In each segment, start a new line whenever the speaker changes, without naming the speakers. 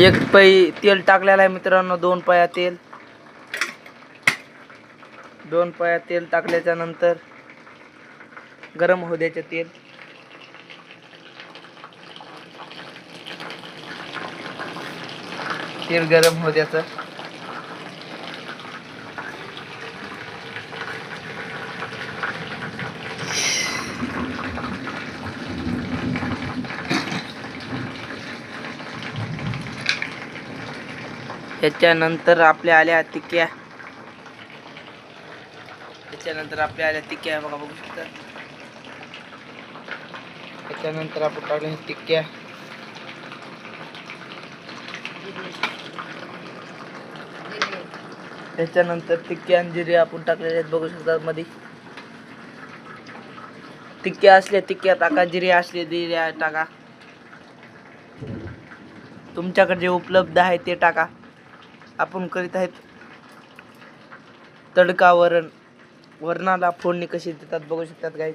एक पै तेल टाकलेलं आहे मित्रांनो, 2 पया तेल. 2 पया तेल टाकल्याच्या नंतर गरम होऊ द्यायचे तेल. तेल गरम होऊ द्यायचं. त्याच्यानंतर आपल्या आल्या टिक्क्या. बघा, बघू शकता. त्याच्यानंतर आपण टाकले टिक्क्या. त्याच्यानंतर टिक्क्या आणि जिरे आपण टाकलेले आहेत, बघू शकता. मध्ये टिक्क्या असल्या टिक्क्या टाका, जिरे असले जिरे टाका. तुमच्याकडे जे उपलब्ध आहे ते टाका. आपण करीत आहेत तडका वरण. वरणाला फोडणी कशी देतात बघू शकतात गाईज.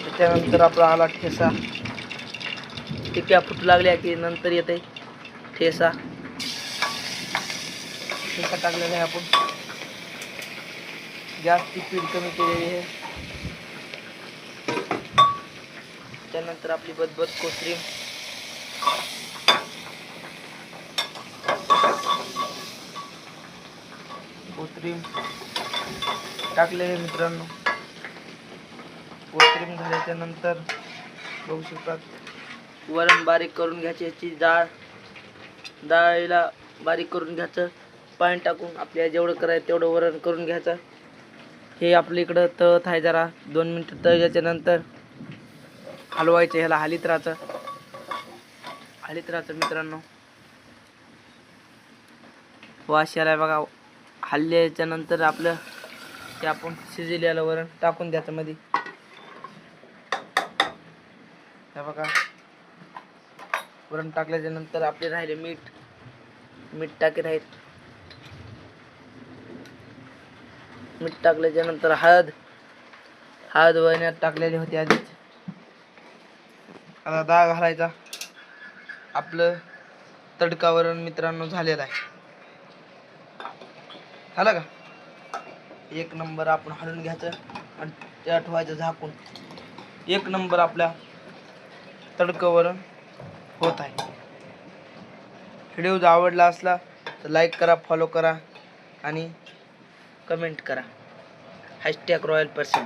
त्याच्यानंतर आपला आला ठेसा. टिक्क्या फुटू लागल्या की नंतर येते ठेसा. ठेसा टाकलेला आहे आपण. गॅसची स्पीड कमी केलेली आहे. त्यानंतर आपली बदबद कोथिंबीर. टाकलेले मित्रांनो. कोथिंबीर झाल्याच्या नंतर बघू शकतात वरण बारीक करून घ्यायची. याची डाळीला बारीक करून घ्यायचं. पाणी टाकून आपल्याला जेवढं करायचं तेवढं वरण करून घ्यायचं. हे आपल्या इकडं तळत आहे. जरा 2 मिनिटं तळल्याच्या नंतर हलवायचं. ह्याला हलीत राहायचं मित्रांनो. वास यायला बघा. हल्ल्याच्या नंतर आपलं ते आपण शिजलेलं वरण टाकून द्यायचं मध्ये. हे बघा, वरण टाकल्याच्या नंतर आपले राहिले मीठ टाकीत आहेत. मीठ टाकल्याच्या नंतर हळद वळण्यात टाकलेली होती आधीच. आता डाळ घालायचा. आपलं तडका वरण मित्रांनो झालेलं आहे. झालं का? 1 नंबर. आपण हलवून घ्यायचं आणि त्या ठेवायचं झाकून. 1 नंबर आपल्या तडका वरण होत आहे. व्हिडिओ जर आवडला असला तर लाईक करा, फॉलो करा आणि कमेंट करा. #RoyalPerson.